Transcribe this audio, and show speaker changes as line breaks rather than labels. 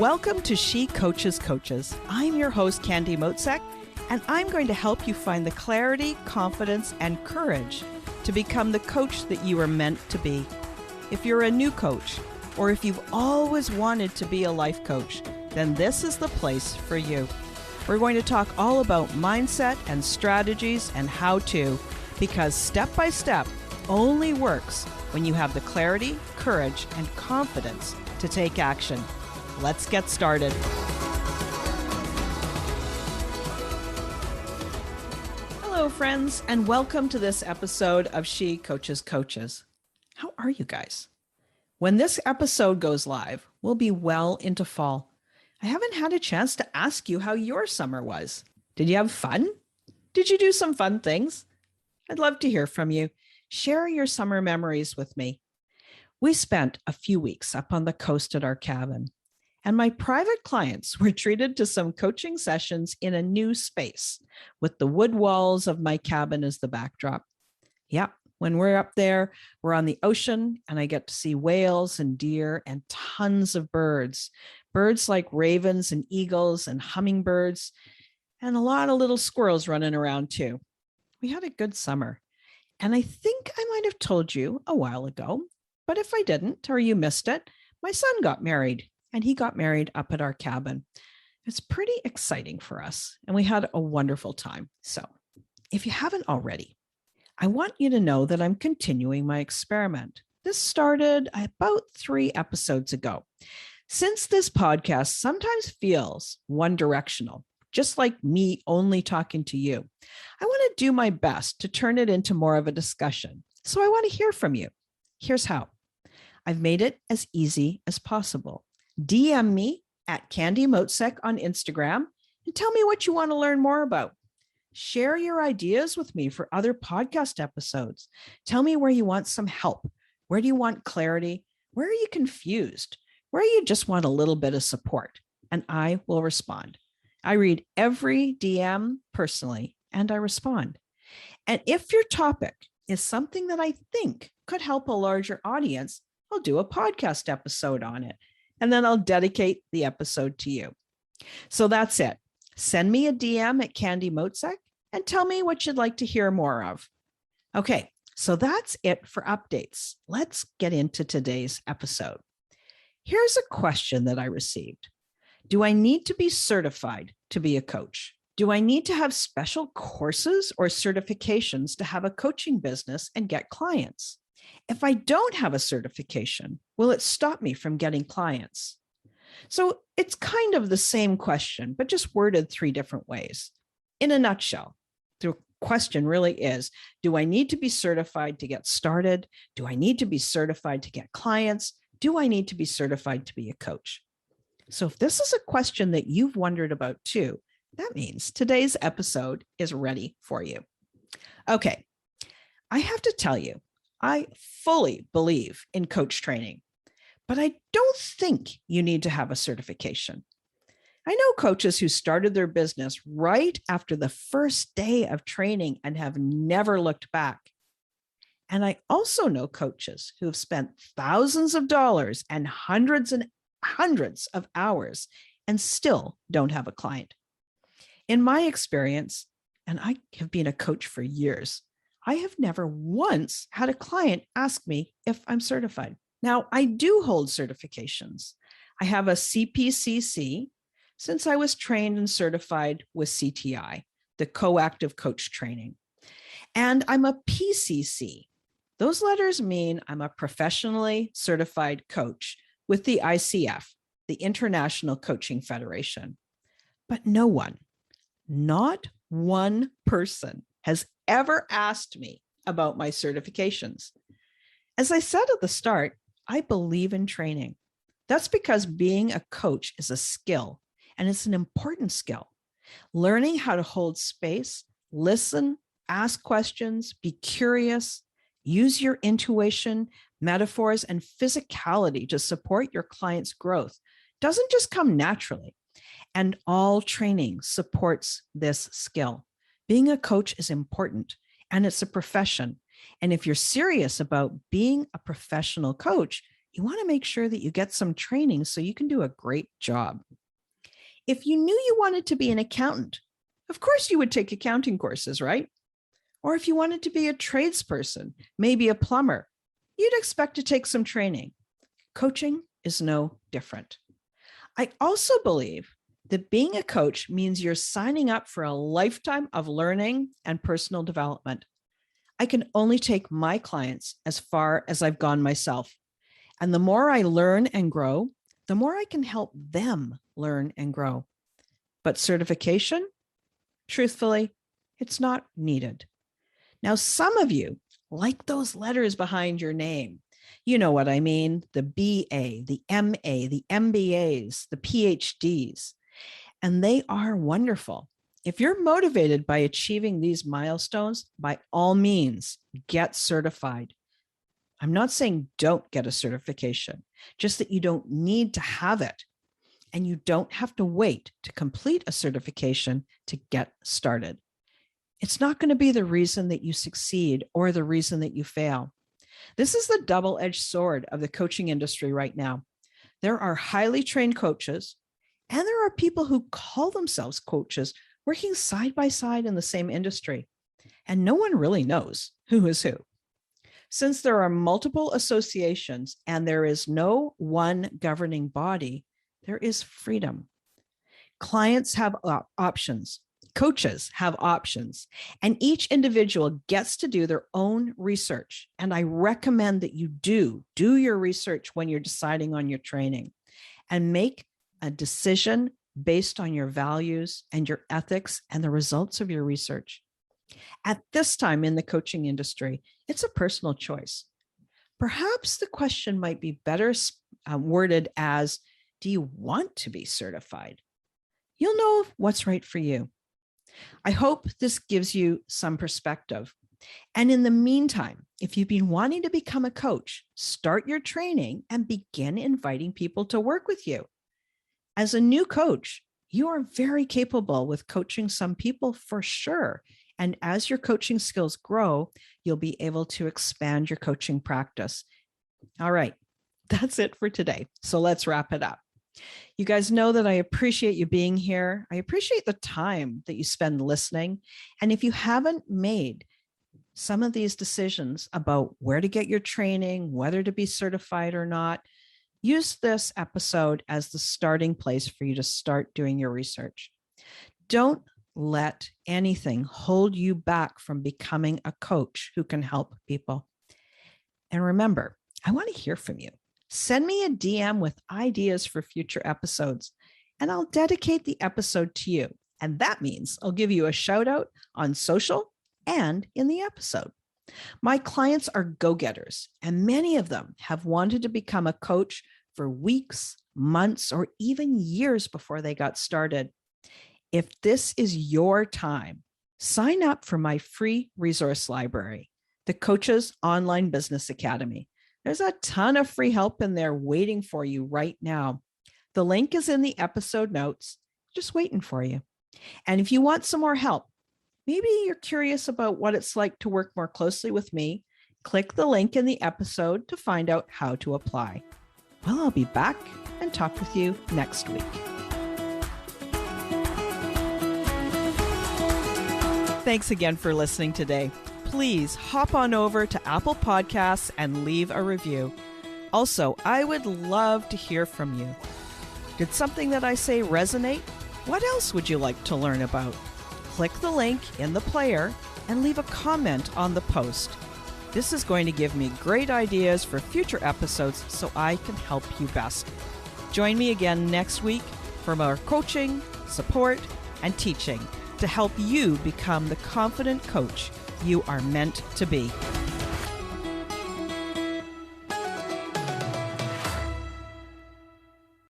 Welcome to She Coaches Coaches. I'm your host, Candy Motzek, and I'm going to help you find the clarity, confidence, and courage to become the coach that you are meant to be. If you're a new coach, or if you've always wanted to be a life coach, then this is the place for you. We're going to talk all about mindset and strategies and how to, because step by step only works when you have the clarity, courage, and confidence to take action. Let's get started. Hello, friends, and welcome to this episode of She Coaches Coaches. How are you guys? When this episode goes live, we'll be well into fall. I haven't had a chance to ask you how your summer was. Did you have fun? Did you do some fun things? I'd love to hear from you. Share your summer memories with me. We spent a few weeks up on the coast at our cabin, and my private clients were treated to some coaching sessions in a new space with the wood walls of my cabin as the backdrop. Yep, when we're up there, we're on the ocean, and I get to see whales and deer and tons of birds. Birds like ravens and eagles and hummingbirds, and a lot of little squirrels running around too. We had a good summer, and I think I might have told you a while ago, but if I didn't or you missed it, my son got married. And he got married up at our cabin. It's pretty exciting for us, and we had a wonderful time. So if you haven't already, I want you to know that I'm continuing my experiment. This started about 3 episodes ago. Since this podcast sometimes feels one-directional, just like me only talking to you, I want to do my best to turn it into more of a discussion. So I want to hear from you. Here's how. I've made it as easy as possible. DM me at Candy Motzek on Instagram and tell me what you want to learn more about. Share your ideas with me for other podcast episodes. Tell me where you want some help. Where do you want clarity? Where are you confused? Where you just want a little bit of support? And I will respond. I read every DM personally and I respond. And if your topic is something that I think could help a larger audience, I'll do a podcast episode on it. And then I'll dedicate the episode to you. So that's it. Send me a DM at Candy Motzek and tell me what you'd like to hear more of. Okay, so that's it for updates. Let's get into today's episode. Here's a question that I received. Do I need to be certified to be a coach? Do I need to have special courses or certifications to have a coaching business and get clients? If I don't have a certification, will it stop me from getting clients? So it's kind of the same question, but just worded 3 different ways. In a nutshell, the question really is, do I need to be certified to get started? Do I need to be certified to get clients? Do I need to be certified to be a coach? So if this is a question that you've wondered about too, that means today's episode is ready for you. Okay, I have to tell you, I fully believe in coach training, but I don't think you need to have a certification. I know coaches who started their business right after the first day of training and have never looked back. And I also know coaches who have spent thousands of dollars and hundreds of hours and still don't have a client. In my experience, and I have been a coach for years, I have never once had a client ask me if I'm certified. Now, I do hold certifications. I have a CPCC since I was trained and certified with CTI, the Coactive Coach Training. And I'm a PCC. Those letters mean I'm a professionally certified coach with the ICF, the International Coaching Federation. But no one, not one person, has ever asked me about my certifications. As I said at the start, I believe in training. That's because being a coach is a skill, and it's an important skill. Learning how to hold space, listen, ask questions, be curious, use your intuition, metaphors, and physicality to support your client's growth doesn't just come naturally. And all training supports this skill. Being a coach is important, and it's a profession. And if you're serious about being a professional coach, you want to make sure that you get some training so you can do a great job. If you knew you wanted to be an accountant, of course you would take accounting courses, right? Or if you wanted to be a tradesperson, maybe a plumber, you'd expect to take some training. Coaching is no different. I also believe that being a coach means you're signing up for a lifetime of learning and personal development. I can only take my clients as far as I've gone myself. And the more I learn and grow, the more I can help them learn and grow. But certification, truthfully, it's not needed. Now, some of you like those letters behind your name. You know what I mean, the BA, the MA, the MBAs, the PhDs, and they are wonderful. If you're motivated by achieving these milestones, by all means, get certified. I'm not saying don't get a certification, just that you don't need to have it. And you don't have to wait to complete a certification to get started. It's not going to be the reason that you succeed or the reason that you fail. This is the double-edged sword of the coaching industry right now. There are highly trained coaches, and there are people who call themselves coaches working side by side in the same industry. And no one really knows who is who. Since there are multiple associations and there is no one governing body, there is freedom. Clients have options. Coaches have options, and each individual gets to do their own research. And I recommend that you do your research when you're deciding on your training and make a decision based on your values and your ethics and the results of your research. At this time in the coaching industry, it's a personal choice. Perhaps the question might be better worded as, do you want to be certified? You'll know what's right for you. I hope this gives you some perspective. And in the meantime, if you've been wanting to become a coach, start your training and begin inviting people to work with you. As a new coach, you are very capable with coaching some people for sure. And as your coaching skills grow, you'll be able to expand your coaching practice. All right, that's it for today. So let's wrap it up. You guys know that I appreciate you being here. I appreciate the time that you spend listening. And if you haven't made some of these decisions about where to get your training, whether to be certified or not, use this episode as the starting place for you to start doing your research. Don't let anything hold you back from becoming a coach who can help people. And remember, I want to hear from you. Send me a DM with ideas for future episodes, and I'll dedicate the episode to you. And that means I'll give you a shout out on social and in the episode. My clients are go-getters, and many of them have wanted to become a coach for weeks, months, or even years before they got started. If this is your time, sign up for my free resource library, the Coaches Online Business Academy. There's a ton of free help in there waiting for you right now. The link is in the episode notes, just waiting for you. And if you want some more help, maybe you're curious about what it's like to work more closely with me, click the link in the episode to find out how to apply. Well, I'll be back and talk with you next week. Thanks again for listening today. Please hop on over to Apple Podcasts and leave a review. Also, I would love to hear from you. Did something that I say resonate? What else would you like to learn about? Click the link in the player and leave a comment on the post. This is going to give me great ideas for future episodes so I can help you best. Join me again next week for more coaching, support, and teaching to help you become the confident coach you are meant to be.